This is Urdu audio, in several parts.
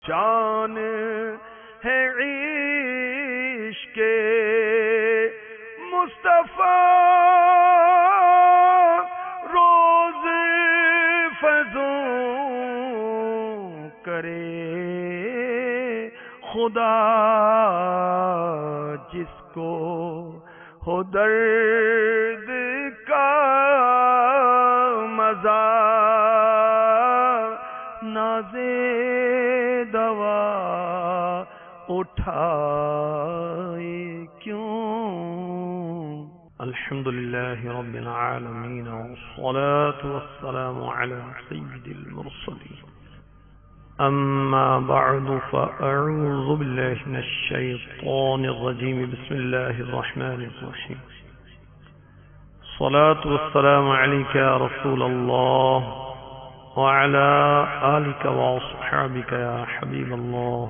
شان ہے عشق مصطفیٰ روز فضوں کرے خدا جس کو ہو درد کا مزہ نازے دوا اٹھائے کیوں۔ الحمدللہ رب العالمین والصلاة والسلام علی سید المرسلین اما بعد فاعوذ باللہ من الشیطان الرجیم بسم اللہ الرحمن الرحیم الصلاة والسلام علیک یا رسول اللہ وعلى آلك وأصحابك يا حبيب الله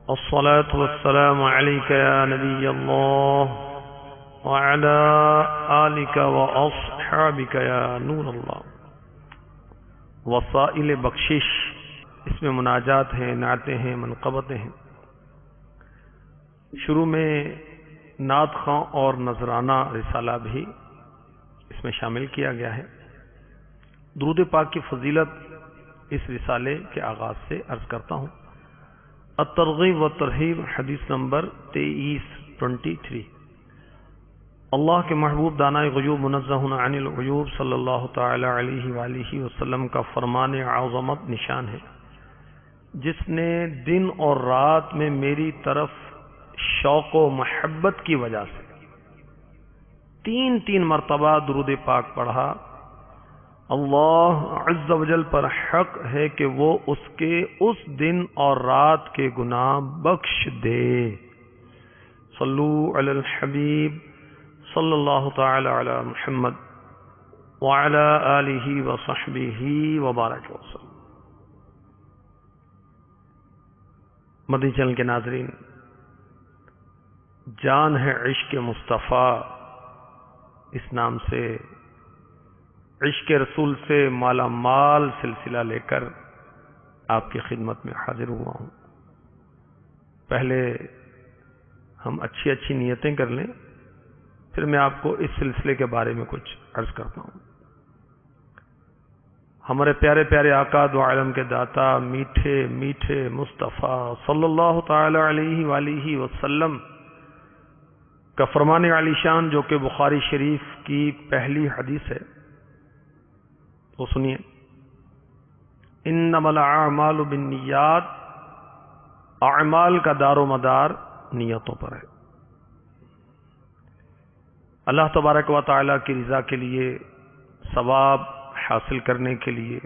الصلاة والسلام عليك يا نبي الله وعلى آلك وأصحابك يا نور الله۔ وسائل بخشش، اس میں مناجات ہیں، نعتیں ہیں، منقبتیں ہیں۔ شروع میں نعت خواں اور نذرانہ رسالہ بھی اس میں شامل کیا گیا ہے۔ درود پاک کی فضیلت اس رسالے کے آغاز سے عرض کرتا ہوں۔ الترغیب و ترہیب، حدیث نمبر 23 اللہ کے محبوب دانائے غیوب منزہ عن العیوب صلی اللہ تعالی علیہ وآلہ وسلم کا فرمان عظمت نشان ہے، جس نے دن اور رات میں میری طرف شوق و محبت کی وجہ سے تین مرتبہ درود پاک پڑھا۔ اللہ عز و جل پر حق ہے کہ وہ اس کے اس دن اور رات کے گناہ بخش دے۔ صلو علی الحبیب صلی اللہ تعالی علی محمد وعلی آلہ وصحبہ وبارک وسلم۔ مدنی چینل کے ناظرین، جان ہے عشق مصطفیٰ، اس نام سے عشق رسول سے مالا مال سلسلہ لے کر آپ کی خدمت میں حاضر ہوا ہوں۔ پہلے ہم اچھی نیتیں کر لیں، پھر میں آپ کو اس سلسلے کے بارے میں کچھ عرض کرتا ہوں۔ ہمارے پیارے پیارے آقا دو عالم کے داتا میٹھے میٹھے مصطفیٰ صلی اللہ تعالی علیہ وآلہ وسلم کا فرمان عالی شان، جو کہ بخاری شریف کی پہلی حدیث ہے، تو سنیے۔ انما الاعمال بالنیات، اعمال کا دار و مدار نیتوں پر ہے۔ اللہ تبارک و تعالی کی رضا کے لیے، ثواب حاصل کرنے کے لیے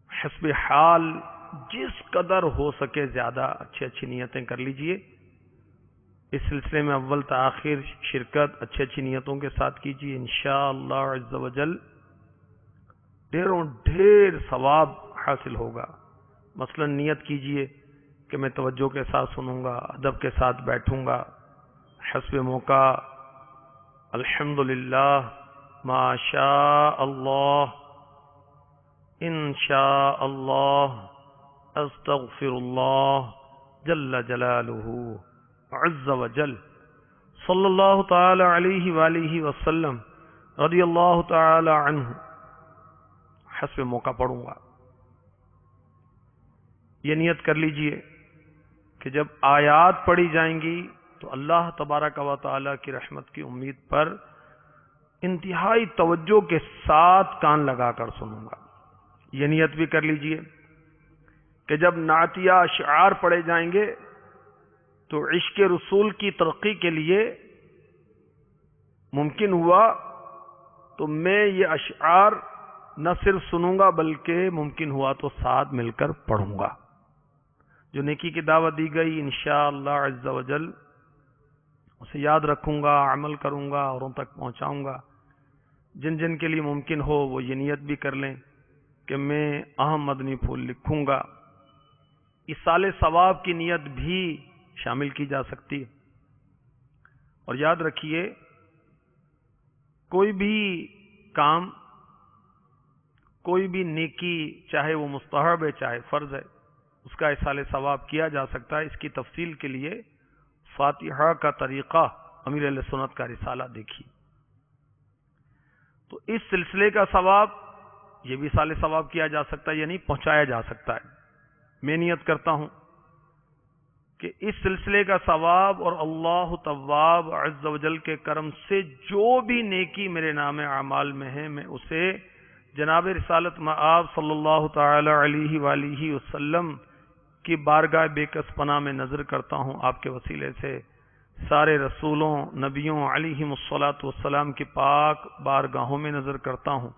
حسب حال جس قدر ہو سکے زیادہ اچھی نیتیں کر لیجئے۔ اس سلسلے میں اول تاخیر شرکت اچھی نیتوں کے ساتھ کیجیے، انشاءاللہ عز و جل ڈھیر ثواب حاصل ہوگا۔ مثلا نیت کیجیے کہ میں توجہ کے ساتھ سنوں گا، ادب کے ساتھ بیٹھوں گا، حسب موقع الحمدللہ، ما شاء اللہ، انشاء اللہ، استغفر اللہ جل جلالہ عز و جل، صلی اللہ تعالی علیہ وآلہ وسلم، رضی اللہ تعالی عنہ، حسب موقع پڑھوں گا۔ یہ نیت کر لیجئے کہ جب آیات پڑھی جائیں گی تو اللہ تبارک و تعالی کی رحمت کی امید پر انتہائی توجہ کے ساتھ کان لگا کر سنوں گا۔ یہ نیت بھی کر لیجئے کہ جب نعتیہ اشعار پڑھے جائیں گے تو عشق رسول کی ترقی کے لیے ممکن ہوا تو میں یہ اشعار نہ صرف سنوں گا بلکہ ممکن ہوا تو ساتھ مل کر پڑھوں گا۔ جو نیکی کی دعوت دی گئی انشاءاللہ عز و جل اسے یاد رکھوں گا، عمل کروں گا، اوروں تک پہنچاؤں گا۔ جن جن کے لیے ممکن ہو وہ یہ نیت بھی کر لیں کہ میں اہم مدنی پھول لکھوں گا۔ ایصال ثواب کی نیت بھی شامل کی جا سکتی ہے۔ اور یاد رکھیے کوئی بھی کام کوئی بھی نیکی چاہے وہ مستحب ہے چاہے فرض ہے اس کا ایصال ثواب کیا جا سکتا ہے۔ اس کی تفصیل کے لیے فاتحہ کا طریقہ امیر اہل سنت کا رسالہ دیکھیے۔ تو اس سلسلے کا ثواب یہ بھی ایصال ثواب کیا جا سکتا ہے، یعنی پہنچایا جا سکتا ہے۔ میں نیت کرتا ہوں کہ اس سلسلے کا ثواب اور اللہ تواب عز و جل کے کرم سے جو بھی نیکی میرے نام اعمال میں ہے میں اسے جناب رسالت مآب صلی اللہ تعالی علیہ وآلہ وسلم کی بارگاہ بے کس پناہ میں نظر کرتا ہوں۔ آپ کے وسیلے سے سارے رسولوں نبیوں علیہم الصلاۃ والسلام کی پاک بارگاہوں میں نظر کرتا ہوں،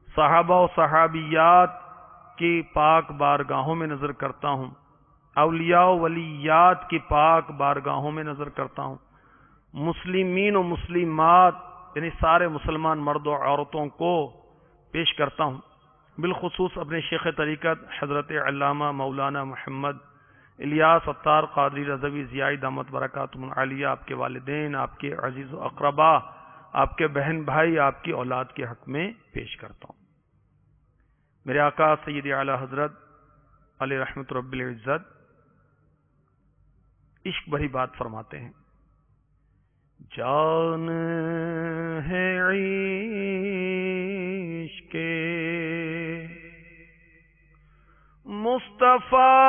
صحابہ و صحابیات کی پاک بارگاہوں میں نظر کرتا ہوں، اولیاء و ولیات کی پاک بارگاہوں میں نظر کرتا ہوں، مسلمین و مسلمات یعنی سارے مسلمان مرد و عورتوں کو پیش کرتا ہوں، بالخصوص اپنے شیخ طریقت حضرت علامہ مولانا محمد الیاس اتار قادری رضوی ضیائی دامت برکاتہم العالیہ، آپ کے والدین، آپ کے عزیز و اقربا، آپ کے بہن بھائی، آپ کی اولاد کے حق میں پیش کرتا ہوں۔ میرے آقا سید اعلی حضرت علیہ رحمت رب العزت عشق بھری بات فرماتے ہیں، جان ہے عشق مصطفیٰ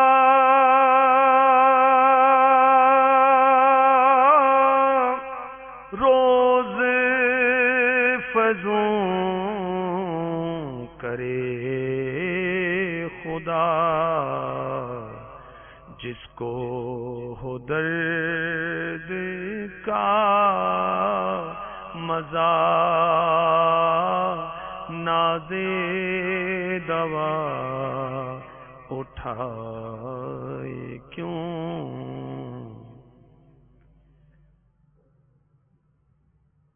روز فزوں کرے خدا، جس کو ہو درد کا مزہ نازے دوا اٹھائے کیوں۔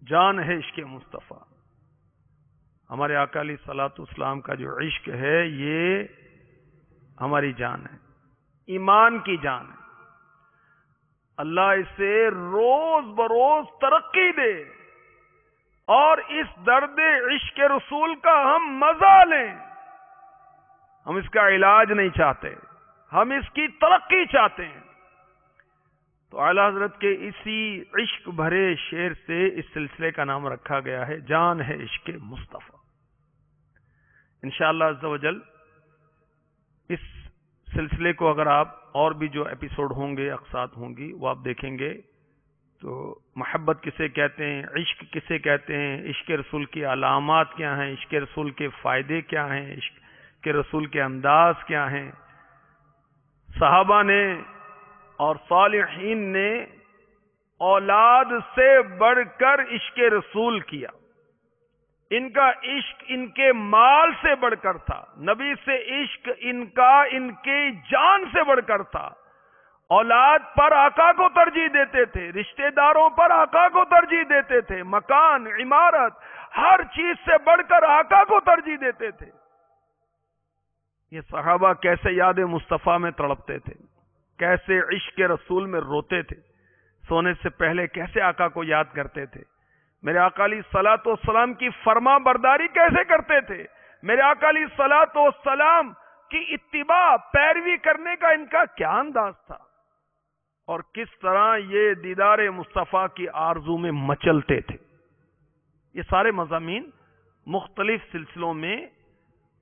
جان ہے عشق مصطفیٰ، ہمارے آقا علیہ الصلوۃ والسلام کا جو عشق ہے یہ ہماری جان ہے، ایمان کی جان ہے۔ اللہ اسے روز بروز ترقی دے اور اس درد عشق رسول کا ہم مزہ لیں۔ ہم اس کا علاج نہیں چاہتے، ہم اس کی ترقی چاہتے ہیں۔ تو اعلی حضرت کے اسی عشق بھرے شعر سے اس سلسلے کا نام رکھا گیا ہے جان ہے عشق مصطفیٰ۔ انشاءاللہ عز و جل اس سلسلے کو اگر آپ اور بھی جو ایپیسوڈ ہوں گے، اقساط ہوں گی، وہ آپ دیکھیں گے تو محبت کسے کہتے ہیں، عشق کسے کہتے ہیں، عشق رسول کی علامات کیا ہیں، عشق رسول کے فائدے کیا ہیں، عشق کے رسول کے انداز کیا ہیں، صحابہ نے اور صالحین نے اولاد سے بڑھ کر عشق رسول کیا، ان کا عشق ان کے مال سے بڑھ کر تھا، نبی سے عشق ان کا ان کی جان سے بڑھ کر تھا، اولاد پر آقا کو ترجیح دیتے تھے، رشتہ داروں پر آقا کو ترجیح دیتے تھے، مکان، عمارت، ہر چیز سے بڑھ کر آقا کو ترجیح دیتے تھے۔ یہ صحابہ کیسے یاد مصطفیٰ میں تڑپتے تھے، کیسے عشق رسول میں روتے تھے، سونے سے پہلے کیسے آقا کو یاد کرتے تھے، میرے آقا علیہ الصلوۃ والسلام کی فرما برداری کیسے کرتے تھے، میرے آقا علیہ الصلوۃ والسلام کی اتباع پیروی کرنے کا ان کا کیا انداز تھا، اور کس طرح یہ دیدار مصطفیٰ کی آرزو میں مچلتے تھے۔ یہ سارے مضامین مختلف سلسلوں میں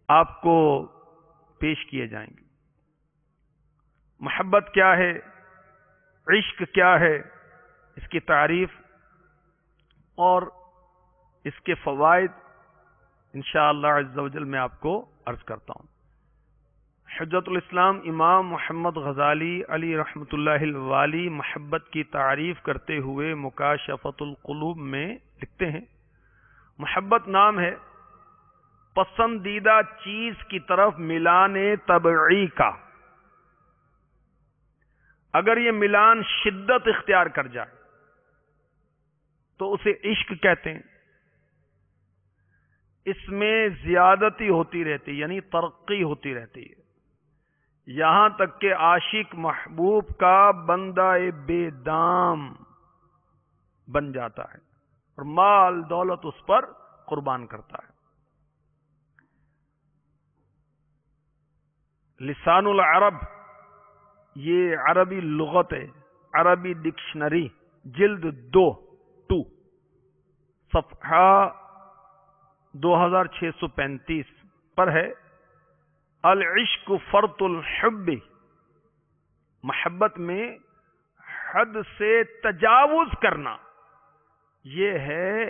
آپ کو پیش کیے جائیں گے۔ محبت کیا ہے، عشق کیا ہے، اس کی تعریف اور اس کے فوائد انشاءاللہ عز و جل میں آپ کو عرض کرتا ہوں۔ حجت الاسلام امام محمد غزالی علی رحمت اللہ الوالی محبت کی تعریف کرتے ہوئے مکاشفۃ القلوب میں لکھتے ہیں، محبت نام ہے پسندیدہ چیز کی طرف ملان طبعی کا، اگر یہ ملان شدت اختیار کر جائے تو اسے عشق کہتے ہیں، اس میں زیادتی ہوتی رہتی یعنی ترقی ہوتی رہتی ہے، یہاں تک کہ عاشق محبوب کا بندہ بے دام بن جاتا ہے اور مال دولت اس پر قربان کرتا ہے۔ لسان العرب یہ عربی لغت ہے، عربی ڈکشنری، جلد 2 صفحہ 2635 پر ہے، العشق فرط الحب، محبت میں حد سے تجاوز کرنا یہ ہے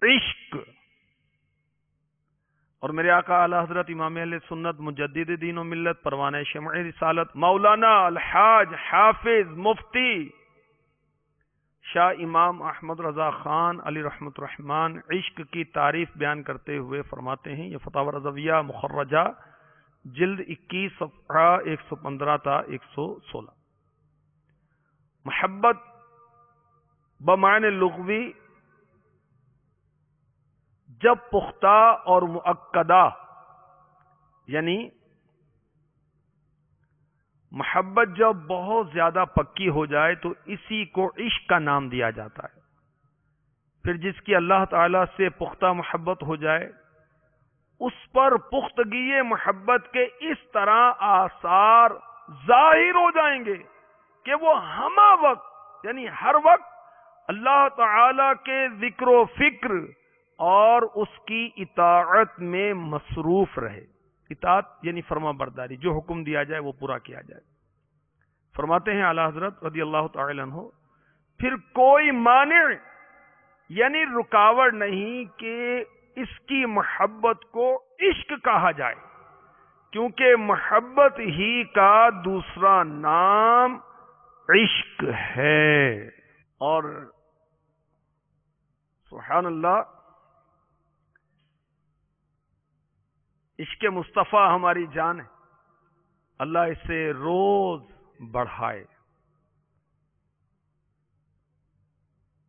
عشق۔ اور میرے آقا اعلی حضرت امام اہل سنت مجدد دین و ملت پروانہ شمع رسالت مولانا الحاج حافظ مفتی شاہ امام احمد رضا خان علی رحمت الرحمان عشق کی تعریف بیان کرتے ہوئے فرماتے ہیں، یہ فتاوی رضویہ مخرجہ جلد 21 صفحہ 115 تا 116، محبت بمعنی لغوی جب پختہ اور مؤکدہ، یعنی محبت جب بہت زیادہ پکی ہو جائے تو اسی کو عشق کا نام دیا جاتا ہے۔ پھر جس کی اللہ تعالی سے پختہ محبت ہو جائے اس پر پختگی محبت کے اس طرح آثار ظاہر ہو جائیں گے کہ وہ ہمہ وقت یعنی ہر وقت اللہ تعالی کے ذکر و فکر اور اس کی اطاعت میں مصروف رہے۔ اطاعت یعنی فرما برداری، جو حکم دیا جائے وہ پورا کیا جائے۔ فرماتے ہیں اعلی حضرت رضی اللہ تعالی عنہ، پھر کوئی مانع یعنی رکاوٹ نہیں کہ اس کی محبت کو عشق کہا جائے، کیونکہ محبت ہی کا دوسرا نام عشق ہے۔ اور سبحان اللہ، عشق مصطفیٰ ہماری جان ہے، اللہ اسے روز بڑھائے۔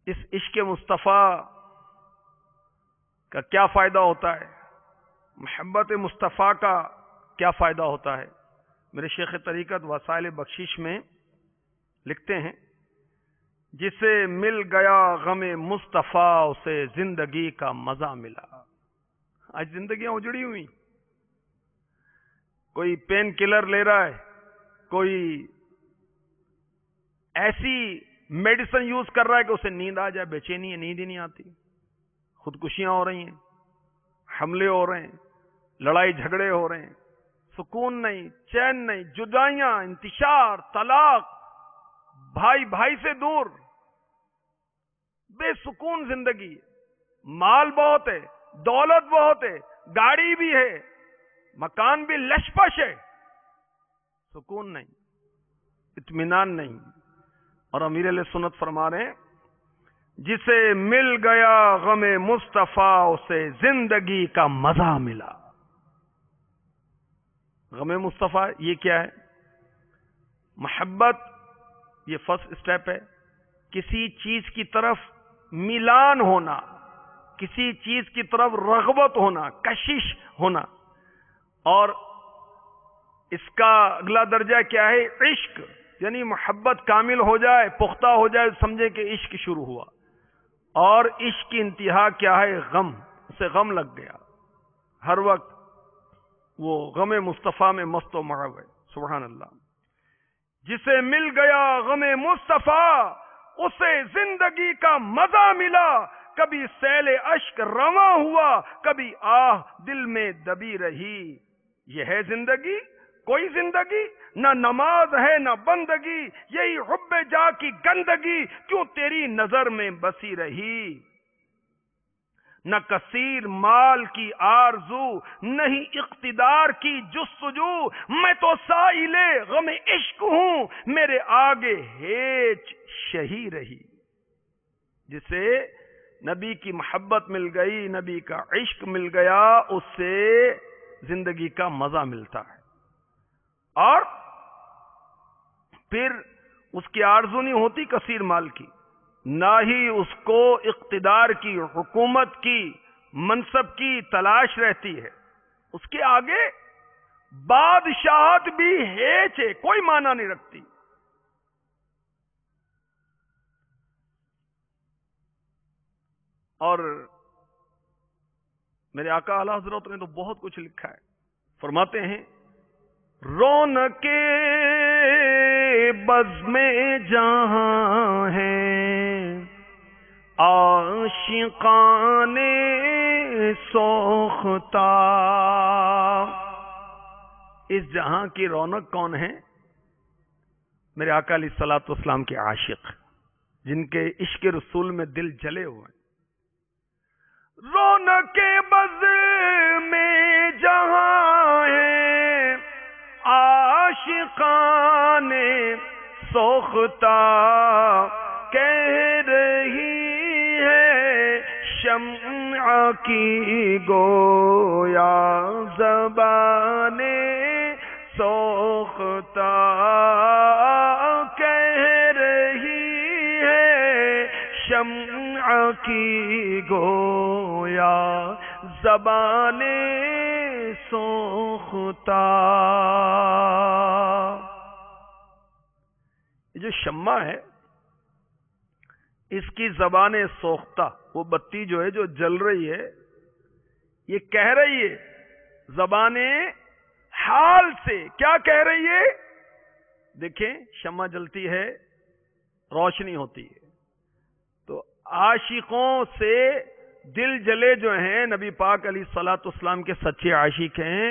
اس عشق مصطفیٰ کا کیا فائدہ ہوتا ہے، محبت مصطفیٰ کا کیا فائدہ ہوتا ہے؟ میرے شیخ طریقت وسائل بخشش میں لکھتے ہیں، جسے مل گیا غم مصطفیٰ اسے زندگی کا مزہ ملا۔ آج زندگیاں اجڑی ہوئی، کوئی پین کلر لے رہا ہے، کوئی ایسی میڈیسن یوز کر رہا ہے کہ اسے نیند آ جائے، بے چینی ہے، نیند ہی نہیں آتی، خودکشیاں ہو رہی ہیں، حملے ہو رہے ہیں، لڑائی جھگڑے ہو رہے ہیں، سکون نہیں، چین نہیں، جدائیاں، انتشار، طلاق، بھائی بھائی سے دور، بے سکون زندگی، مال بہت ہے، دولت بہت ہے، گاڑی بھی ہے، مکان بھی لش پش ہے، سکون نہیں، اطمینان نہیں۔ اور امیر علیہ سنت فرما رہے ہیں، جسے مل گیا غم مصطفیٰ اسے زندگی کا مزہ ملا۔ غم مصطفیٰ یہ کیا ہے؟ محبت یہ فرسٹ اسٹیپ ہے، کسی چیز کی طرف میلان ہونا، کسی چیز کی طرف رغبت ہونا، کشش ہونا۔ اور اس کا اگلا درجہ کیا ہے؟ عشق، یعنی محبت کامل ہو جائے، پختہ ہو جائے، سمجھے کہ عشق شروع ہوا۔ اور عشق کی انتہا کیا ہے؟ غم، اسے غم لگ گیا، ہر وقت وہ غم مصطفیٰ میں مست و معو ہے۔ سبحان اللہ، جسے مل گیا غم مصطفیٰ اسے زندگی کا مزہ ملا، کبھی سیل اشک رواں ہوا، کبھی آہ دل میں دبی رہی۔ یہ ہے زندگی؟ کوئی زندگی نہ نماز ہے نہ بندگی، یہی حب جا کی گندگی کیوں تیری نظر میں بسی رہی۔ نہ کثیر مال کی آرزو، نہیں اقتدار کی جستجو، میں تو سائل غم عشق ہوں، میرے آگے ہیچ شہی رہی۔ جسے نبی کی محبت مل گئی، نبی کا عشق مل گیا، اس سے زندگی کا مزہ ملتا ہے۔ اور پھر اس کی آرزو نہیں ہوتی کثیر مال کی، نہ ہی اس کو اقتدار کی، حکومت کی، منصب کی تلاش رہتی ہے۔ اس کے آگے بادشاہت بھی ہیچ ہے، کوئی معنی نہیں رکھتی۔ اور میرے آقا اعلی حضرت نے تو بہت کچھ لکھا ہے، فرماتے ہیں رونق بزم جہاں ہیں عاشقان سوختہ. اس جہاں کی رونق کون ہے؟ میرے آقا علیہ الصلوۃ والسلام کے عاشق، جن کے عشق رسول میں دل جلے ہوئے. رونق بزم جہاں ہے عاشقان سوختہ، کہہ رہی ہے شمع کی گویا زبان سوختہ، کہہ رہی ہے شمع کی گویا زبان سوختہ. یہ جو شمع ہے اس کی زبان سوختہ، وہ بتی جو ہے جو جل رہی ہے، یہ کہہ رہی ہے زبان حال سے. کیا کہہ رہی ہے؟ دیکھیں شمع جلتی ہے، روشنی ہوتی ہے، تو عاشقوں سے دل جلے جو ہیں، نبی پاک علیہ الصلوۃ والسلام کے سچے عاشق ہیں،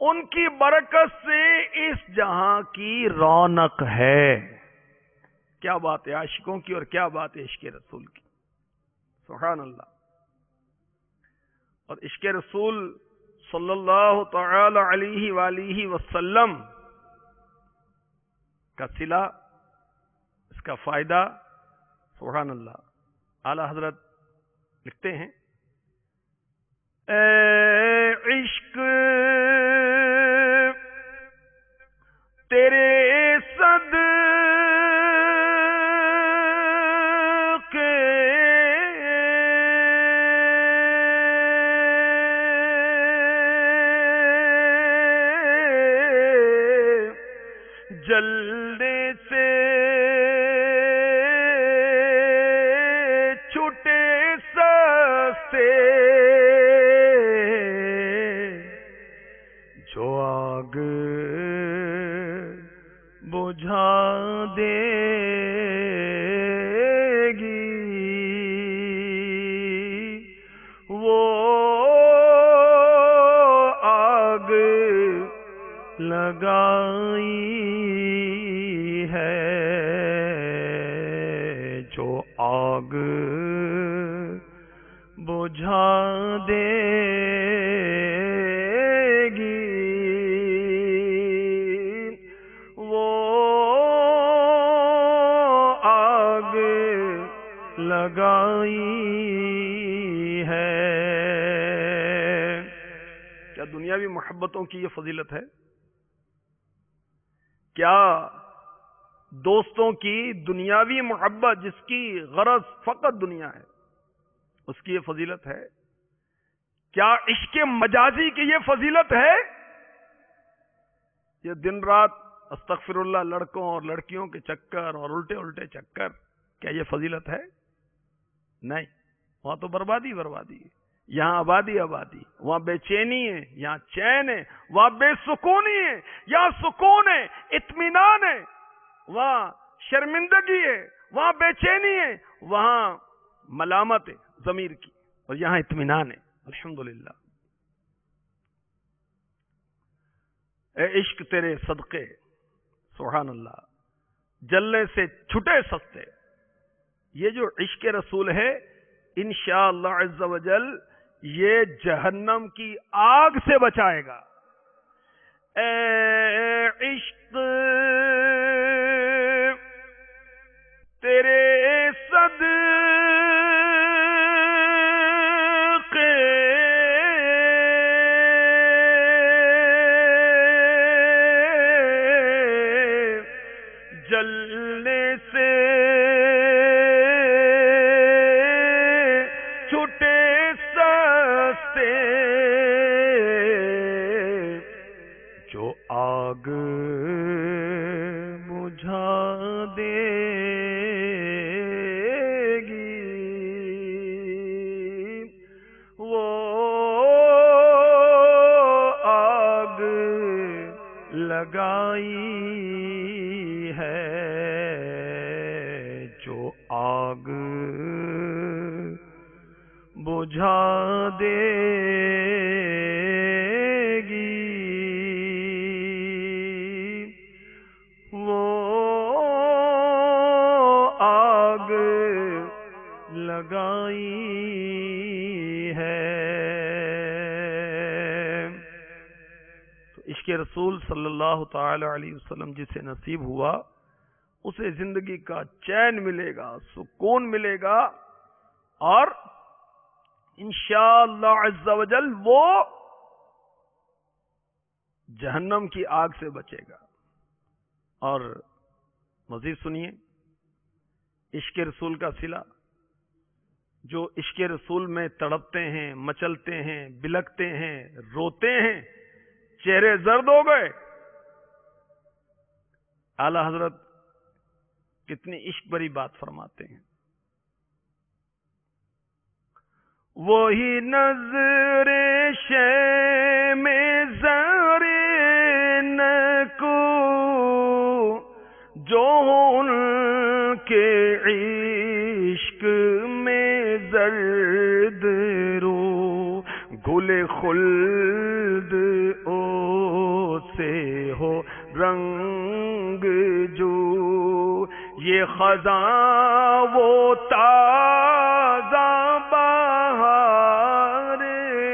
ان کی برکت سے اس جہاں کی رونق ہے. کیا بات ہے عاشقوں کی، اور کیا بات ہے عشق رسول کی. سبحان اللہ. اور عشق رسول صلی اللہ تعالی علیہ وآلہ وسلم کا صلہ، اس کا فائدہ، سبحان اللہ. اعلی حضرت لکھتے ہیں اے عشق تیرے صدقے جلنے سے چھوٹے سستے، جو آگ بجھا دے گی وہ آگ لگائی ہے، جو آگ بجھا دے گی وہ آگ لگائی ہے. کیا دنیاوی محبتوں کی یہ فضیلت ہے؟ کیا دوستوں کی دنیاوی محبت جس کی غرض فقط دنیا ہے، اس کی یہ فضیلت ہے؟ کیا عشق مجازی کی یہ فضیلت ہے؟ یہ دن رات استغفر اللہ لڑکوں اور لڑکیوں کے چکر اور الٹے الٹے چکر، کیا یہ فضیلت ہے؟ نہیں. وہاں تو بربادی بربادی ہے، یہاں آبادی آبادی. وہاں بے چینی ہے، یہاں چین ہے. وہاں بے سکونی ہے، یہاں سکون ہے، اطمینان ہے. وہاں شرمندگی ہے، وہاں بے چینی ہے، وہاں ملامت ہے ضمیر کی، اور یہاں اطمینان ہے. الحمدللہ. اے عشق تیرے صدقے، سبحان اللہ، جلنے سے چھٹے سستے. یہ جو عشق رسول ہے انشاءاللہ عز و جل یہ جہنم کی آگ سے بچائے گا. اے عشق تیرے صدقے جلنے سے چھوٹے سستے، جو آگ بجھا دے گی وہ آگ لگائی ہے جو آگ بجھا دے گی، وہ آگ لگائی ہے۔ تو عشق رسول صلی اللہ تعالی علیہ وسلم جسے نصیب ہوا اسے زندگی کا چین ملے گا، سکون ملے گا، اور انشاءاللہ عز و جل وہ جہنم کی آگ سے بچے گا۔ اور مزید سنیے عشق رسول کا صلہ، جو عشق رسول میں تڑپتے ہیں، مچلتے ہیں، بلکتے ہیں، روتے ہیں، چہرے زرد ہو گئے۔ اعلی حضرت کتنی عشق بری بات فرماتے ہیں، وہی نظر شے میں زر نکو جو ان کے عشق میں زرد رو، گل خلد او سے ہو رنگ جو، یہ خزاں وہ تازہ بہار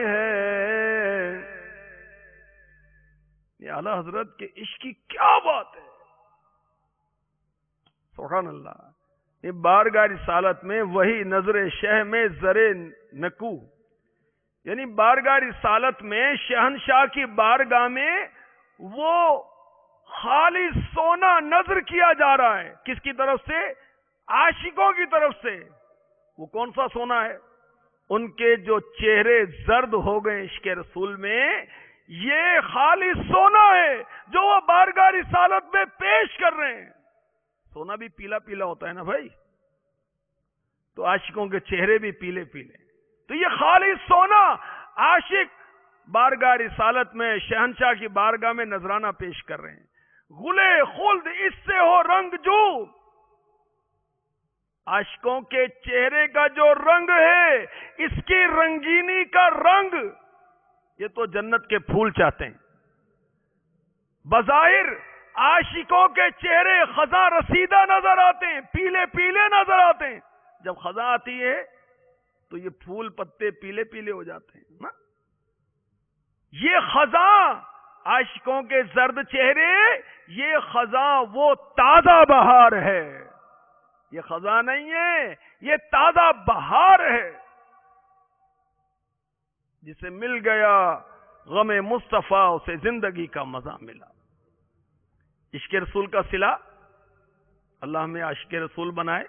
ہے۔ یہ اعلی حضرت کے عشق کی کیا بات ہے، سبحان اللہ۔ یہ بارگاہ رسالت میں وہی نظر شہ میں زر نکو، یعنی بارگاہ رسالت میں شہنشاہ کی بارگاہ میں وہ خالص سونا نظر کیا جا رہا ہے۔ کس کی طرف سے؟ عاشقوں کی طرف سے۔ وہ کون سا سونا ہے؟ ان کے جو چہرے زرد ہو گئے عشق رسول میں، یہ خالص سونا ہے جو وہ بارگاہ رسالت میں پیش کر رہے ہیں۔ سونا بھی پیلا پیلا ہوتا ہے نا بھائی، تو عاشقوں کے چہرے بھی پیلے پیلے، تو یہ خالص سونا عاشق بارگاہ رسالت میں شہنشاہ کی بارگاہ میں نذرانہ پیش کر رہے ہیں۔ غلے خلد اس سے ہو رنگ جو، عاشقوں کے چہرے کا جو رنگ ہے، اس کی رنگینی کا رنگ، یہ تو جنت کے پھول چاہتے ہیں۔ بظاہر عاشقوں کے چہرے خزاں رسیدہ نظر آتے ہیں، پیلے پیلے نظر آتے ہیں، جب خزاں آتی ہے تو یہ پھول پتے پیلے پیلے ہو جاتے ہیں نا؟ یہ خزاں عاشقوں کے زرد چہرے، یہ خزاں وہ تازہ بہار ہے، یہ خزاں نہیں ہے، یہ تازہ بہار ہے، جسے مل گیا غم مصطفیٰ اسے زندگی کا مزہ ملا۔ عشق رسول کا صلہ، اللہ ہمیں عاشق رسول بنائے۔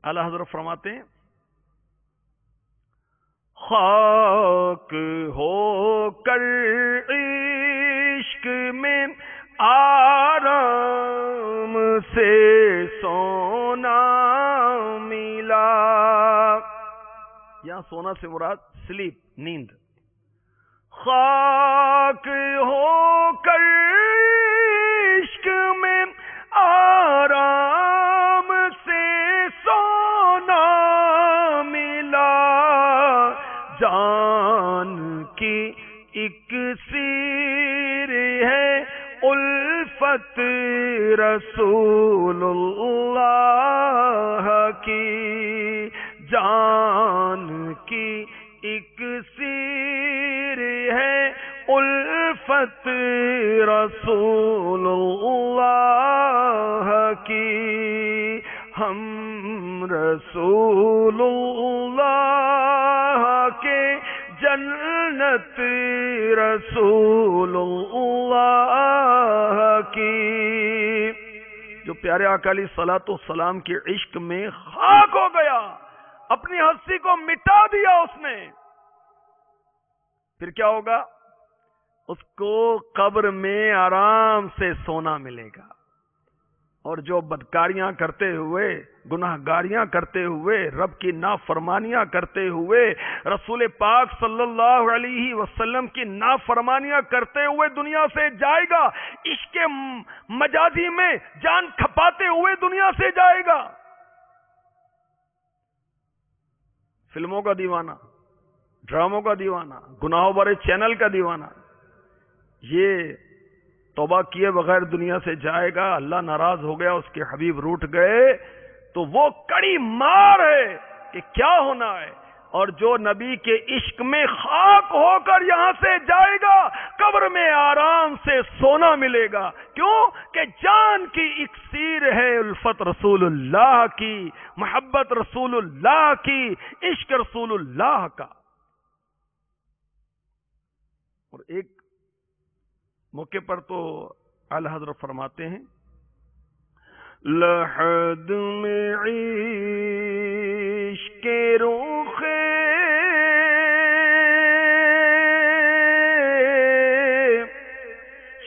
اعلی حضرت فرماتے ہیں خاک ہو کر عشق میں آرام سے سونا ملا، یہاں سونا سے مراد سلیپ، نیند۔ خاک ہو کر عشق میں آرام سے سونا ملا، جان کی ایک سیر ہے الفت رسول اللہ کی، جان کی ایک سیر ہے الفت رسول اللہ کی، ہم رسول اللہ کے جنت رسول اللہ کی، جو پیارے آقا علیہ الصلوۃ والسلام کے عشق میں خاک ہو گیا، اپنی ہستی کو مٹا دیا اس نے، پھر کیا ہوگا؟ اس کو قبر میں آرام سے سونا ملے گا۔ اور جو بدکاریاں کرتے ہوئے، گناہ گاریاں کرتے ہوئے، رب کی نافرمانیاں کرتے ہوئے، رسول پاک صلی اللہ علیہ وسلم کی نافرمانیاں کرتے ہوئے دنیا سے جائے گا، عشق مجازی میں جان کھپاتے ہوئے دنیا سے جائے گا۔ فلموں کا دیوانہ، ڈراموں کا دیوانہ، گناہوں بھرے چینل کا دیوانہ، یہ توبہ کیے بغیر دنیا سے جائے گا، اللہ ناراض ہو گیا، اس کے حبیب روٹھ گئے، تو وہ کڑی مار ہے کہ کیا ہونا ہے۔ اور جو نبی کے عشق میں خاک ہو کر یہاں سے جائے گا، قبر میں آرام سے سونا ملے گا۔ کیوں کہ جان کی اکسیر ہے الفت رسول اللہ کی، محبت رسول اللہ کی، عشق رسول اللہ کا۔ اور ایک موقع پر تو اعلی حضرت فرماتے ہیں، لحد میں عشق روخ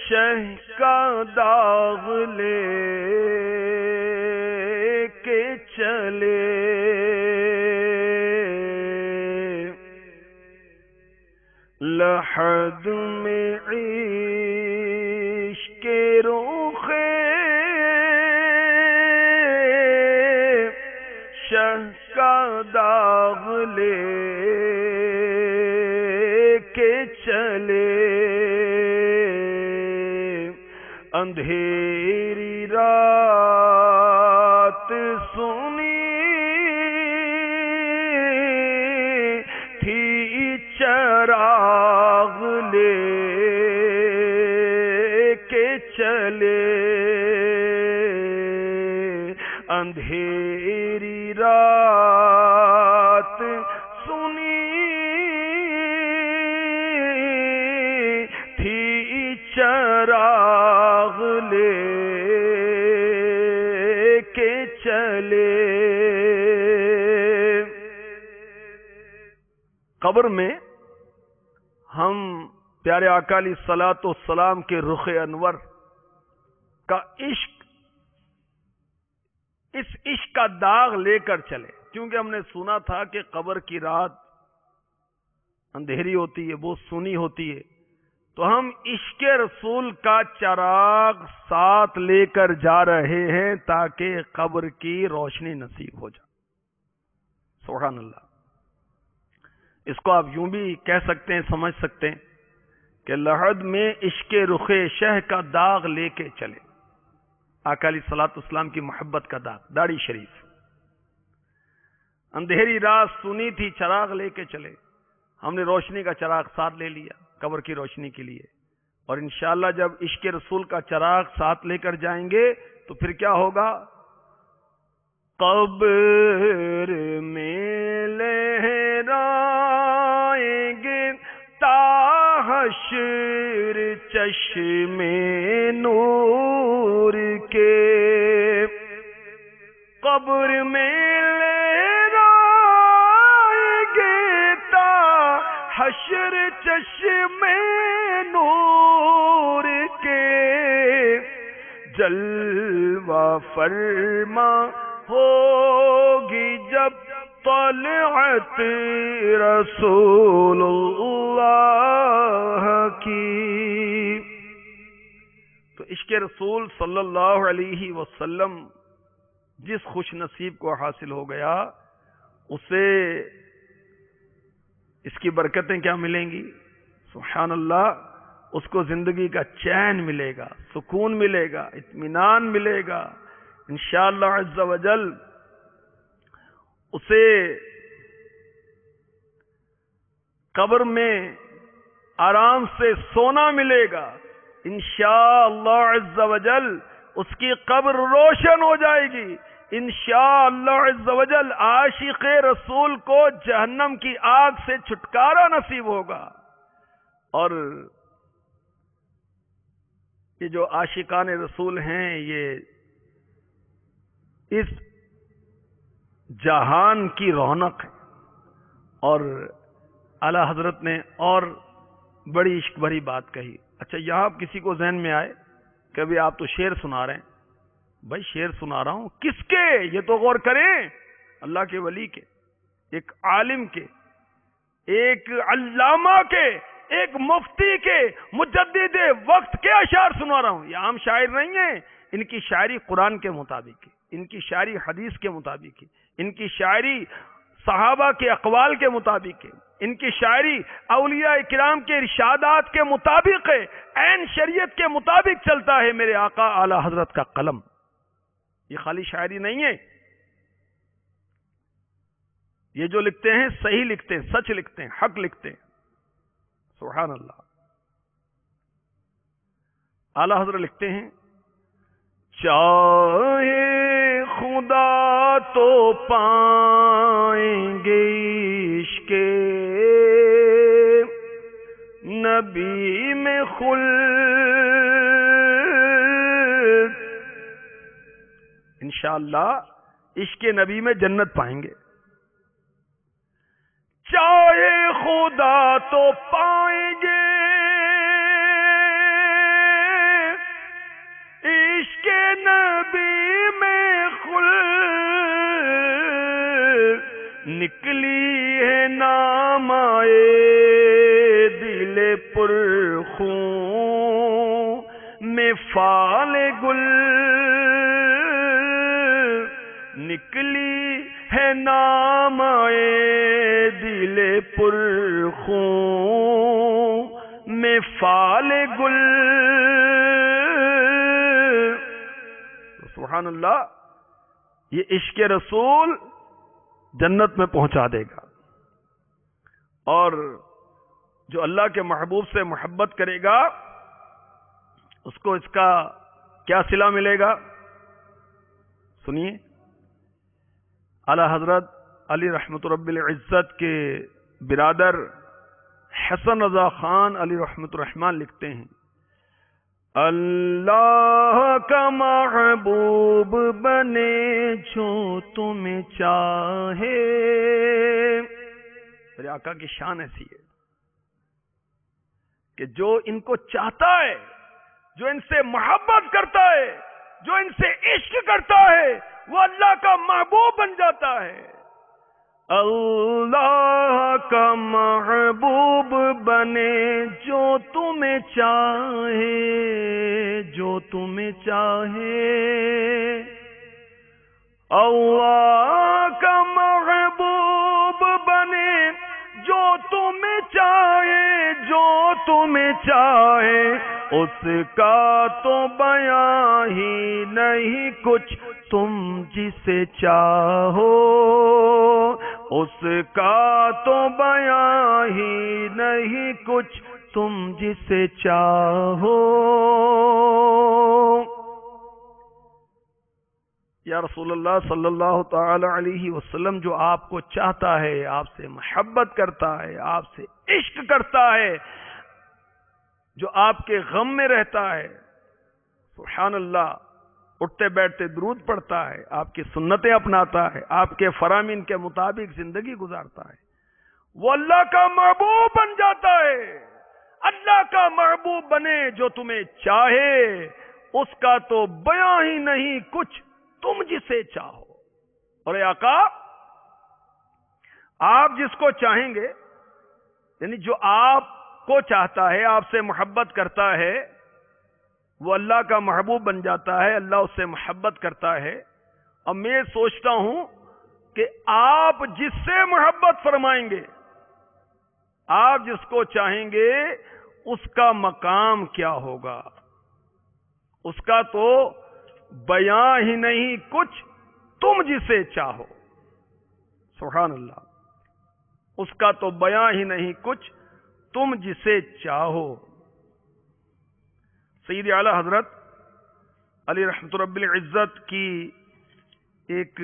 شہ کا داغ لے کے چلے، لحد میں عشق روخ شہ کا داغ لے کے چلے، اندھیری رات سنی تھی چراغ لے کے چلے، اندھیری رات سنی تھی چراغ لے کے چلے۔ قبر میں ہم پیارے آقا علیہ الصلوۃ والسلام کے رخ انور کا عشق، اس عشق کا داغ لے کر چلے، کیونکہ ہم نے سنا تھا کہ قبر کی رات اندھیری ہوتی ہے، بہت سونی ہوتی ہے، تو ہم عشق رسول کا چراغ ساتھ لے کر جا رہے ہیں تاکہ قبر کی روشنی نصیب ہو جائے۔ سبحان اللہ۔ اس کو آپ یوں بھی کہہ سکتے ہیں، سمجھ سکتے ہیں کہ لحد میں عشق رخ شہ کا داغ لے کے چلے، آقا علیہ الصلوۃ والسلام کی محبت کا داغ، داڑھی شریف۔ اندھیری رات سنی تھی چراغ لے کے چلے، ہم نے روشنی کا چراغ ساتھ لے لیا قبر کی روشنی کے لیے، اور انشاءاللہ جب عشق رسول کا چراغ ساتھ لے کر جائیں گے تو پھر کیا ہوگا؟ قبر میں لہرائیں گے تا حشر چشمے نور کے، قبر میں لہرائیں گے تا حشر چشمے نور کے، جلوہ فرما ہوگی جب طلعت رسول اللہ کی۔ تو عشق رسول صلی اللہ علیہ وسلم جس خوش نصیب کو حاصل ہو گیا، اسے اس کی برکتیں کیا ملیں گی؟ سبحان اللہ، اس کو زندگی کا چین ملے گا، سکون ملے گا، اطمینان ملے گا انشاءاللہ عز و جل۔ اسے قبر میں آرام سے سونا ملے گا انشاءاللہ عز و جل، اس کی قبر روشن ہو جائے گی انشاءاللہ عز و جل، عاشق رسول کو جہنم کی آگ سے چھٹکارا نصیب ہوگا۔ اور یہ جو عاشقان رسول ہیں، یہ اس جہان کی رونق ہے۔ اور اعلی حضرت نے اور بڑی عشق بھری بات کہی۔ اچھا، یہاں کسی کو ذہن میں آئے کہ ابھی آپ تو شعر سنا رہے ہیں، بھائی شعر سنا رہا ہوں کس کے؟ یہ تو غور کریں، اللہ کے ولی کے، ایک عالم کے، ایک علامہ کے، ایک مفتی کے، مجدد وقت کے اشعار سنا رہا ہوں. یہ عام شاعر نہیں ہیں. ان کی شاعری قرآن کے مطابق ہے، ان کی شاعری حدیث کے مطابق ہے، ان کی شاعری صحابہ کے اقوال کے مطابق ہے، ان کی شاعری اولیاء کرام کے ارشادات کے مطابق ہے، عین شریعت کے مطابق چلتا ہے میرے آقا اعلی حضرت کا قلم. یہ خالی شاعری نہیں ہے. یہ جو لکھتے ہیں صحیح لکھتے ہیں، سچ لکھتے ہیں، حق لکھتے ہیں. سبحان اللہ. اعلی حضرت لکھتے ہیں چاہے خدا تو پائیں گے عشق نبی میں خلد، انشاءاللہ عشق نبی میں جنت پائیں گے. چاہے خدا تو پائیں گے عشق نبی میں خلد، نکلی ہے نام آئے دل پرخون میں فال گل، نکلی ہے نام آئے دل پرخون میں فال گل. سبحان اللہ. یہ عشق رسول جنت میں پہنچا دے گا. اور جو اللہ کے محبوب سے محبت کرے گا اس کو اس کا کیا صلہ ملے گا؟ سنیے. اعلی حضرت علی رحمت رب العزت کے برادر حسن رضا خان علی رحمت الرحمان لکھتے ہیں اللہ کا محبوب بنے جو تمہیں چاہے. میرے آقا کی شان ایسی ہے کہ جو ان کو چاہتا ہے، جو ان سے محبت کرتا ہے، جو ان سے عشق کرتا ہے، وہ اللہ کا محبوب بن جاتا ہے. اللہ کا محبوب بنے جو تمہیں چاہے، جو تمہیں چاہے. اللہ کا محبوب بنے جو تمہیں چاہے، جو تمہیں چاہے. اس کا تو بیان ہی نہیں کچھ تم جسے چاہو، اس کا تو بیان ہی نہیں کچھ تم جسے چاہو. یا رسول اللہ صلی اللہ تعالی علیہ وسلم جو آپ کو چاہتا ہے، آپ سے محبت کرتا ہے، آپ سے عشق کرتا ہے، جو آپ کے غم میں رہتا ہے، سبحان اللہ، اٹھتے بیٹھتے درود پڑھتا ہے، آپ کی سنتیں اپناتا ہے، آپ کے فرامین کے مطابق زندگی گزارتا ہے، وہ اللہ کا محبوب بن جاتا ہے. اللہ کا محبوب بنے جو تمہیں چاہے، اس کا تو بیان ہی نہیں کچھ تم جسے چاہو. اور اے آقا، آپ جس کو چاہیں گے، یعنی جو آپ کو چاہتا ہے، آپ سے محبت کرتا ہے، وہ اللہ کا محبوب بن جاتا ہے، اللہ اس سے محبت کرتا ہے. اب میں سوچتا ہوں کہ آپ جس سے محبت فرمائیں گے، آپ جس کو چاہیں گے، اس کا مقام کیا ہوگا؟ اس کا تو بیان ہی نہیں کچھ تم جسے چاہو. سبحان اللہ. اس کا تو بیان ہی نہیں کچھ تم جسے چاہو. سید اعلی حضرت علی رحمت رب العزت کی ایک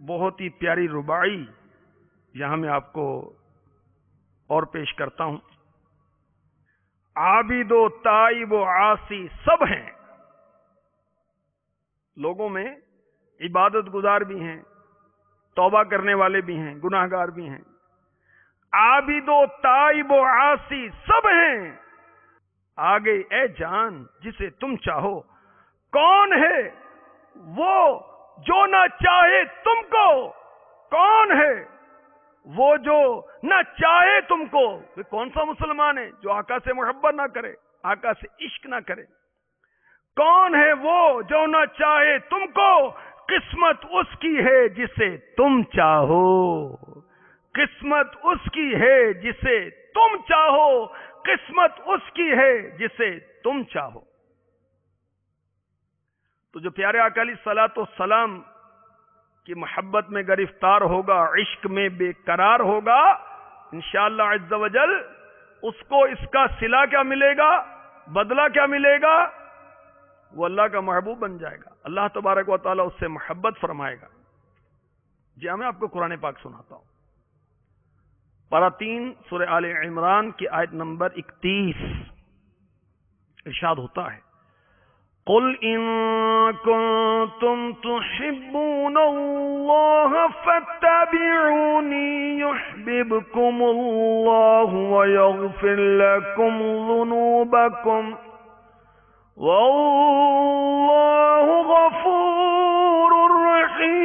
بہت ہی پیاری رباعی یہاں میں آپ کو اور پیش کرتا ہوں. عابد و تائب و عاصی سب ہیں، لوگوں میں عبادت گزار بھی ہیں، توبہ کرنے والے بھی ہیں، گناہ گار بھی ہیں. عابد و تائب و عاصی سب ہیں، آگے اے جان جسے تم چاہو. کون ہے وہ جو نہ چاہے تم کو؟ کون ہے وہ جو نہ چاہے تم کو؟ کون سا مسلمان ہے جو آقا سے محبت نہ کرے، آقا سے عشق نہ کرے؟ کون ہے وہ جو نہ چاہے تم کو؟ قسمت اس کی ہے جسے تم چاہو، قسمت اس کی ہے جسے تم چاہو، قسمت اس کی ہے جسے تم چاہو۔ تو جو پیارے آقا علیہ الصلوۃ والسلام کی محبت میں گرفتار ہوگا، عشق میں بے قرار ہوگا، انشاءاللہ عز و جل اس کو اس کا صلہ کیا ملے گا، بدلہ کیا ملے گا؟ وہ اللہ کا محبوب بن جائے گا، اللہ تبارک و تعالیٰ اس سے محبت فرمائے گا۔ جی میں آپ کو قرآن پاک سناتا ہوں، پارہ 3 سورہ آل عمران کی آیت نمبر 31، ارشاد ہوتا ہے قُلْ إِن كُنتُمْ تُحِبُّونَ اللَّهَ فَاتَّبِعُونِي يُحْبِبْكُمُ اللَّهُ وَيَغْفِرْ لَكُمْ ذُنُوبَكُمْ وَاللَّهُ غَفُورٌ رَحِيمٌ۔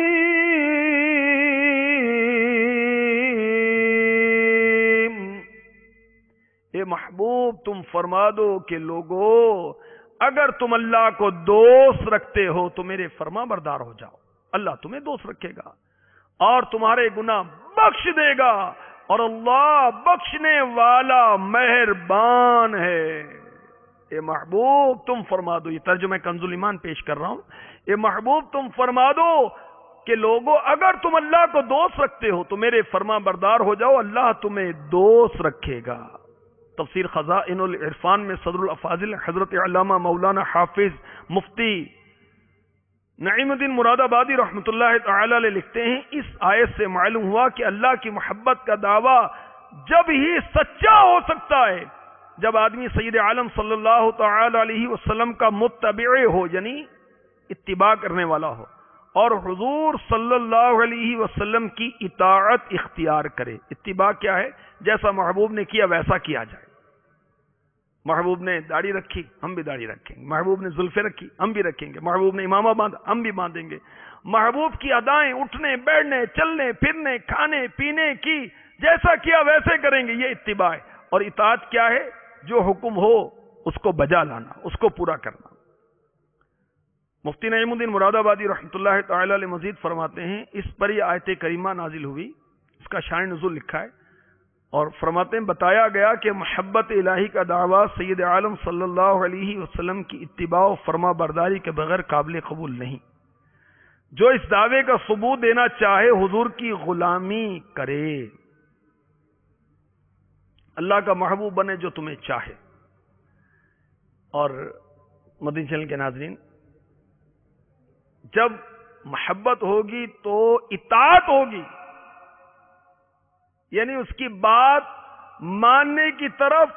اے محبوب تم فرما دو کہ لوگو اگر تم اللہ کو دوست رکھتے ہو تو میرے فرما بردار ہو جاؤ، اللہ تمہیں دوست رکھے گا اور تمہارے گناہ بخش دے گا، اور اللہ بخشنے والا مہربان ہے۔ اے محبوب تم فرما دو، یہ ترجمہ کنز الایمان پیش کر رہا ہوں، اے محبوب تم فرما دو کہ لوگو اگر تم اللہ کو دوست رکھتے ہو تو میرے فرما بردار ہو جاؤ، اللہ تمہیں دوست رکھے گا۔ تفسیر خزائن العرفان میں صدر الافاضل حضرت علامہ مولانا حافظ مفتی نعیم الدین مراد آبادی رحمۃ اللہ تعالی علیہ لکھتے ہیں، اس آیت سے معلوم ہوا کہ اللہ کی محبت کا دعویٰ جب ہی سچا ہو سکتا ہے جب آدمی سید عالم صلی اللہ تعالی علیہ وسلم کا متبع ہو، یعنی اتباع کرنے والا ہو، اور حضور صلی اللہ علیہ وسلم کی اطاعت اختیار کرے۔ اتباع کیا ہے؟ جیسا محبوب نے کیا ویسا کیا جائے۔ محبوب نے داڑھی رکھی ہم بھی داڑھی رکھیں گے، محبوب نے زلفیں رکھی ہم بھی رکھیں گے، محبوب نے امامہ باندھا ہم بھی باندھیں گے۔ محبوب کی ادائیں اٹھنے بیٹھنے چلنے پھرنے کھانے پینے کی جیسا کیا ویسے کریں گے، یہ اتباع ہے۔ اور اطاعت کیا ہے؟ جو حکم ہو اس کو بجا لانا، اس کو پورا کرنا۔ مفتی نعیم الدین مراد آبادی رحمۃ اللہ تعالی علیہ مزید فرماتے ہیں، اس پر یہ آیت کریمہ نازل ہوئی، اس کا شان نزول لکھا ہے، اور فرماتے ہیں بتایا گیا کہ محبت الہی کا دعویٰ سید عالم صلی اللہ علیہ وسلم کی اتباع و فرما برداری کے بغیر قابل قبول نہیں۔ جو اس دعوے کا ثبوت دینا چاہے حضور کی غلامی کرے، اللہ کا محبوب بنے جو تمہیں چاہے۔ اور مدنی چینل کے ناظرین، جب محبت ہوگی تو اطاعت ہوگی، یعنی اس کی بات ماننے کی طرف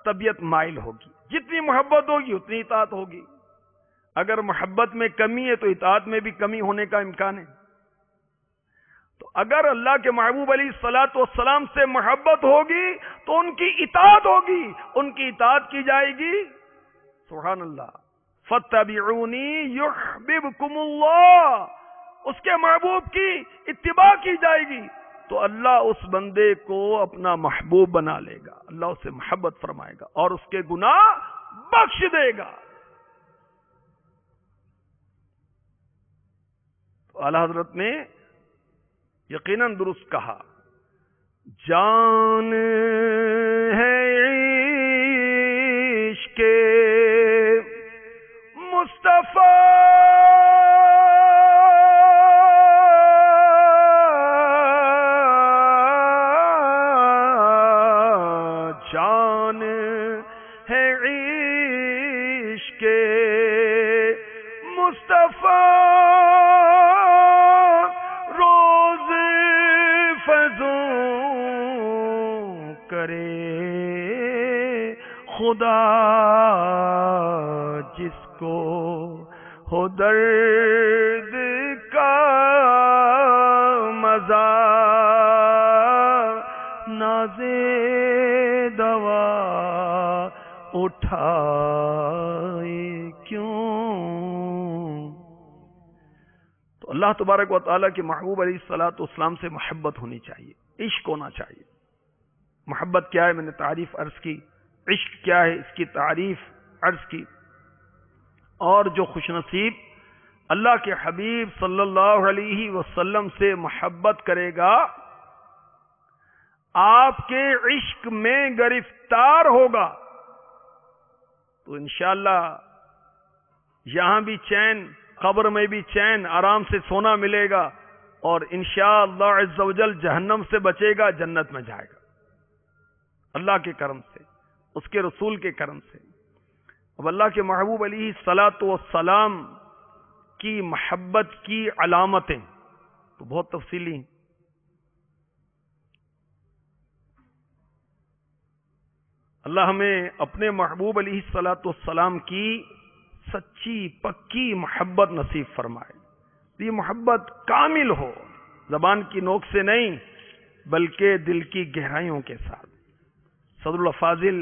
طبیعت مائل ہوگی۔ جتنی محبت ہوگی اتنی اطاعت ہوگی۔ اگر محبت میں کمی ہے تو اطاعت میں بھی کمی ہونے کا امکان ہے۔ تو اگر اللہ کے محبوب علیہ الصلوۃ والسلام سے محبت ہوگی تو ان کی اطاعت ہوگی، ان کی اطاعت کی جائے گی۔ سبحان اللہ، فَاتَّبِعُونِي يُحْبِبْكُمُ اللَّهُ، اس کے محبوب کی اتباع کی جائے گی تو اللہ اس بندے کو اپنا محبوب بنا لے گا، اللہ اسے محبت فرمائے گا اور اس کے گناہ بخش دے گا۔ تو اعلیٰ حضرت نے یقیناً درست کہا، جان ہے عشق مصطفیٰ خدا جس کو ہو درد کا مزہ، نازے دوا اٹھائے کیوں، تو اللہ تبارک و تعالیٰ کے محبوب علیہ الصلوۃ والسلام سے محبت ہونی چاہیے، عشق ہونا چاہیے۔ محبت کیا ہے میں نے تعریف عرض کی، عشق کیا ہے اس کی تعریف عرض کی۔ اور جو خوش نصیب اللہ کے حبیب صلی اللہ علیہ وسلم سے محبت کرے گا، آپ کے عشق میں گرفتار ہوگا، تو انشاءاللہ یہاں بھی چین، قبر میں بھی چین، آرام سے سونا ملے گا، اور انشاءاللہ عز و جل جہنم سے بچے گا، جنت میں جائے گا، اللہ کے کرم سے، اس کے رسول کے کرم سے۔ اب اللہ کے محبوب علیہ الصلاۃ والسلام کی محبت کی علامتیں تو بہت تفصیلی ہیں۔ اللہ ہمیں اپنے محبوب علیہ الصلاۃ والسلام کی سچی پکی محبت نصیب فرمائے، یہ محبت کامل ہو، زبان کی نوک سے نہیں بلکہ دل کی گہرائیوں کے ساتھ۔ صدر الافاضل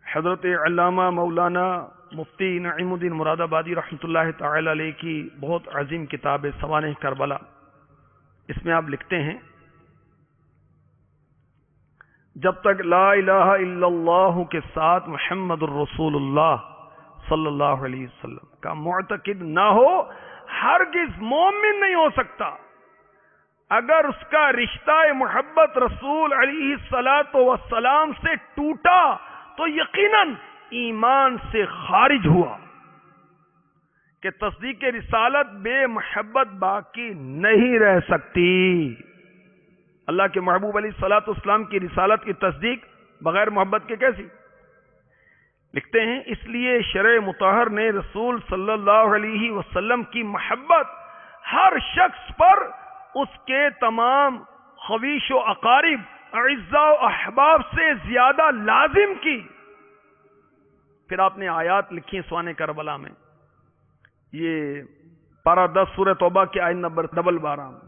حضرت علامہ مولانا مفتی نعیم الدین مراد آبادی رحمۃ اللہ تعالی علیہ کی بہت عظیم کتاب ہے سوانح کربلا، اس میں آپ لکھتے ہیں جب تک لا الہ الا اللہ کے ساتھ محمد الرسول اللہ صلی اللہ علیہ وسلم کا معتقد نہ ہو، ہرگز مومن نہیں ہو سکتا۔ اگر اس کا رشتہ محبت رسول علیہ الصلاۃ والسلام سے ٹوٹا تو یقیناً ایمان سے خارج ہوا، کہ تصدیق رسالت بے محبت باقی نہیں رہ سکتی۔ اللہ کے محبوب علیہ الصلاۃ والسلام کی رسالت کی تصدیق بغیر محبت کے کیسی؟ لکھتے ہیں اس لیے شرع مطہر نے رسول صلی اللہ علیہ وسلم کی محبت ہر شخص پر اس کے تمام خویش و اقارب اعزاء و احباب سے زیادہ لازم کی۔ پھر آپ نے آیات لکھی سوانح کربلا میں، یہ پارہ 10 سورہ توبہ کی آیت نمبر 12 میں،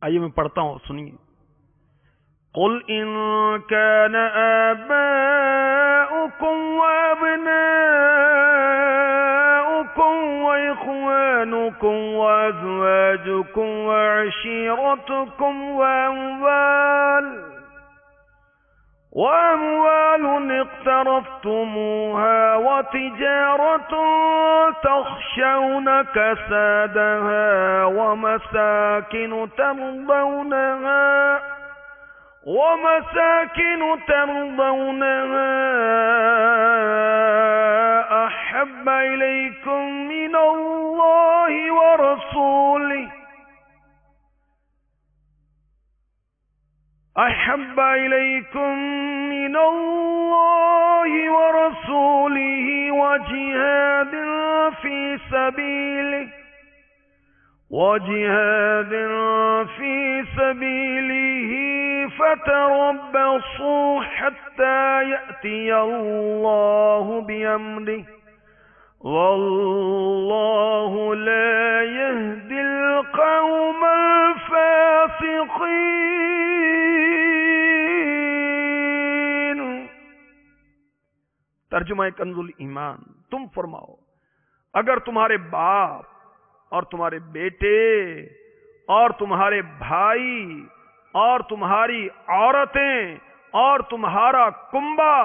آئیے میں پڑھتا ہوں، سنیے۔ قل ان كان آباؤكم وأبناؤكم وإخوانكم وأزواجكم وعشيرتكم وأموال اقترفتموها وتجارة تخشون كسادها ومساكن ترضونها أحب إليكم من الله ورسوله وجهاد في سبيله فتربصوا حتى يأتي الله بأمره والله لا يهدي القوم الفاسقين۔ ترجمہ کنز الایمان، تم فرماؤ اگر تمہارے باپ اور تمہارے بیٹے اور تمہارے بھائی اور تمہاری عورتیں اور تمہارا کنبہ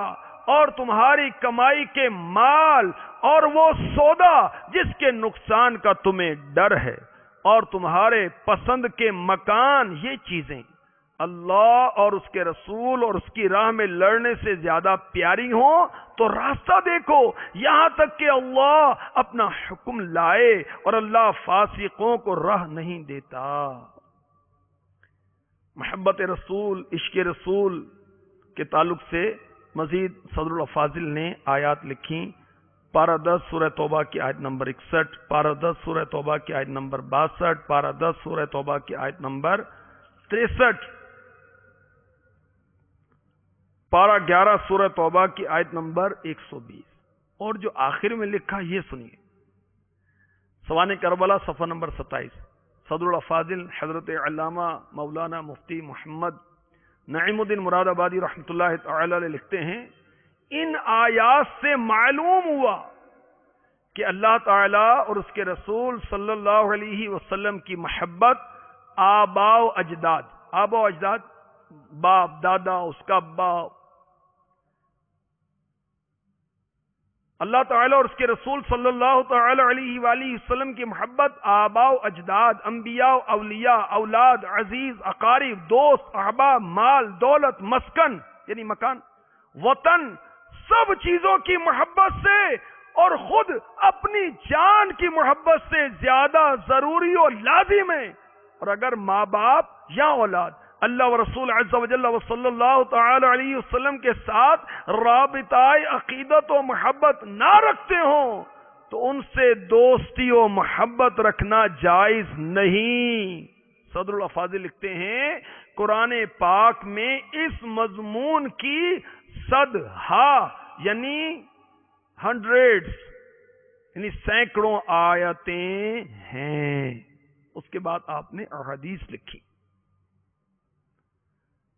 اور تمہاری کمائی کے مال اور وہ سودا جس کے نقصان کا تمہیں ڈر ہے اور تمہارے پسند کے مکان، یہ چیزیں اللہ اور اس کے رسول اور اس کی راہ میں لڑنے سے زیادہ پیاری ہوں تو راستہ دیکھو یہاں تک کہ اللہ اپنا حکم لائے، اور اللہ فاسقوں کو راہ نہیں دیتا۔ محبت رسول، عشق رسول کے تعلق سے مزید صدر الافاضل نے آیات لکھی، پارہ 10 سورہ توبہ کی آیت نمبر 61، پارہ 10 سورہ توبہ کی آیت نمبر 62، پارہ 10 سورہ توبہ کی آیت نمبر 63، پارہ 11 سورہ توبہ کی آیت نمبر 120، اور جو آخر میں لکھا یہ سنیے، سوانح کربلا صفحہ نمبر 27، صدر الافاضل حضرت علامہ مولانا مفتی محمد نعیم الدین مراد آبادی رحمۃ اللہ تعالی علیہ لکھتے ہیں ان آیات سے معلوم ہوا کہ اللہ تعالی اور اس کے رسول صلی اللہ علیہ وسلم کی محبت آبا و اجداد، آبا و اجداد باپ دادا اس کا باپ، اللہ تعالیٰ اور اس کے رسول صلی اللہ تعالی علیہ وآلہ وسلم کی محبت آبا و اجداد، انبیاء و اولیاء، اولاد، عزیز، اقارب، دوست، احباب، مال، دولت، مسکن یعنی مکان، وطن، سب چیزوں کی محبت سے اور خود اپنی جان کی محبت سے زیادہ ضروری اور لازم ہے۔ اور اگر ماں باپ یا اولاد اللہ و رسول عز و جل و صلی اللہ تعالی علیہ وسلم کے ساتھ رابطہ عقیدت و محبت نہ رکھتے ہوں تو ان سے دوستی و محبت رکھنا جائز نہیں۔ صدر الافاضل لکھتے ہیں قرآن پاک میں اس مضمون کی صدہا یعنی ہنڈریڈز یعنی سینکڑوں آیتیں ہیں۔ اس کے بعد آپ نے احادیث لکھی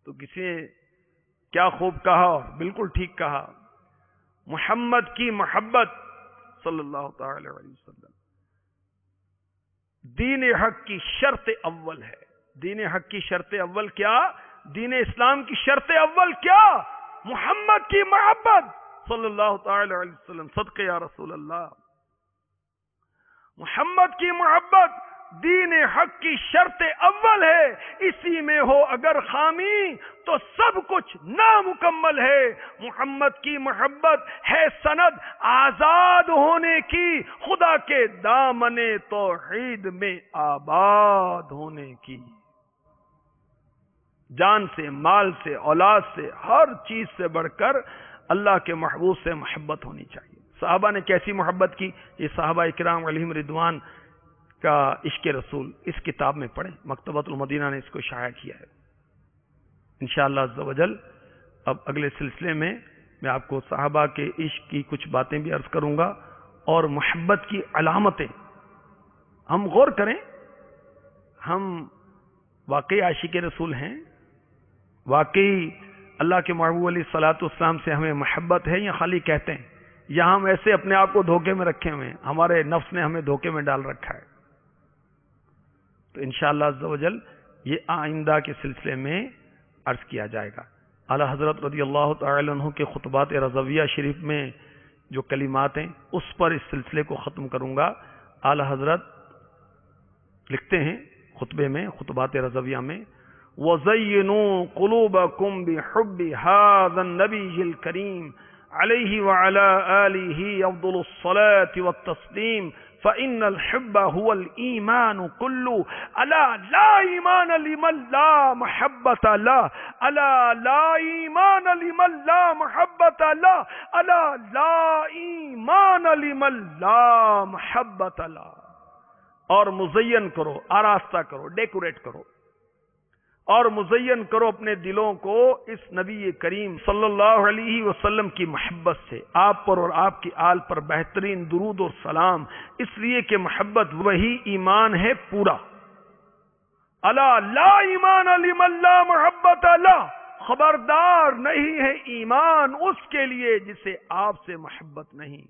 تو کسی نے کیا خوب کہا، بالکل ٹھیک کہا، محمد کی محبت صلی اللہ تعالی علیہ وسلم دین حق کی شرط اول ہے۔ دین حق کی شرط اول کیا؟ دین اسلام کی شرط اول کیا؟ محمد کی محبت صلی اللہ تعالی علیہ وسلم۔ صدقے یا رسول اللہ، محمد کی محبت دین حق کی شرط اول ہے۔ اسی میں ہو اگر خامی تو سب کچھ نامکمل ہے۔ محمد کی محبت ہے سند آزاد ہونے کی، خدا کے دامن توحید میں آباد ہونے کی۔ جان سے، مال سے، اولاد سے، ہر چیز سے بڑھ کر اللہ کے محبوب سے محبت ہونی چاہیے۔ صحابہ نے کیسی محبت کی، یہ صحابہ اکرام علیہم رضوان کا عشق رسول اس کتاب میں پڑھیں، مکتبۃ المدینہ نے اس کو شائع کیا ہے۔ انشاءاللہ عز و جل اب اگلے سلسلے میں آپ کو صحابہ کے عشق کی کچھ باتیں بھی عرض کروں گا اور محبت کی علامتیں۔ ہم غور کریں، ہم واقعی عاشق رسول ہیں؟ واقعی اللہ کے محبوب علیہ الصلوۃ والسلام سے ہمیں محبت ہے یا خالی کہتے ہیں، یا ہم ایسے اپنے آپ کو دھوکے میں رکھے ہوئے ہیں، ہمارے نفس نے ہمیں دھوکے میں ڈال رکھا ہے؟ تو انشاءاللہ عز و جل یہ آئندہ کے سلسلے میں عرض کیا جائے گا۔ اعلیٰ حضرت رضی اللہ تعالی عنہ کے خطبات رضویہ شریف میں جو کلمات ہیں اس پر اس سلسلے کو ختم کروں گا۔ اعلیٰ حضرت لکھتے ہیں خطبے میں، خطبات رضویہ میں، وَزَيِّنُوا قُلُوبَكُمْ بِحُبِّ هَذَا النَّبِيِّ الْكَرِيمِ عَلَيْهِ وَعَلَى آلِهِ أَفْضَلُ الصَّلَاةِ وَالتَّسْلِيمِ فَإِنَّ الْحُبَّ هُوَ الْإِيمَانُ كُلُّهُ أَلَا لَا إِيمَانَ لِمَن لَّا مَحَبَّةَ لَهُ أَلَا لَا إِيمَانَ لِمَن لَّا مَحَبَّةَ لَهُ أَلَا لَا إِيمَانَ لِمَن لَّا مَحَبَّةَ لَهُ۔ اور مزین کرو، آراستہ کرو، ڈیکوریٹ کرو اور مزین کرو اپنے دلوں کو اس نبی کریم صلی اللہ علیہ وسلم کی محبت سے، آپ پر اور آپ کی آل پر بہترین درود اور سلام، اس لیے کہ محبت وہی ایمان ہے پورا۔ الا لا ایمان لمن لا محبت لا، خبردار نہیں ہے ایمان اس کے لیے جسے آپ سے محبت نہیں۔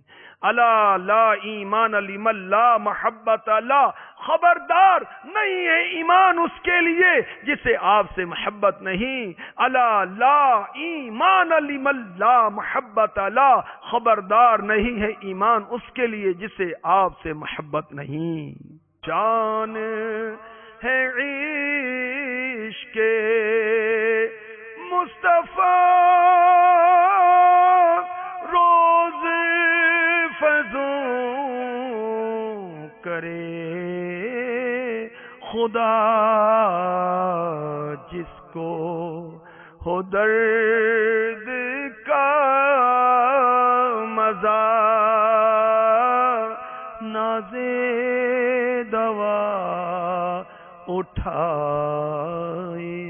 الا لا ایمان لمن لا محبت لا، خبردار نہیں ہے ایمان اس کے لیے جسے آپ سے محبت نہیں۔ الا لا ایمان لمن لا محبت لا، خبردار نہیں ہے ایمان اس کے لیے جسے آپ سے محبت نہیں۔ جان ہے عشق مصطفیٰ روز فضوں کرے خدا، جس کو ہو درد کا مزہ نازے دوا اٹھائے۔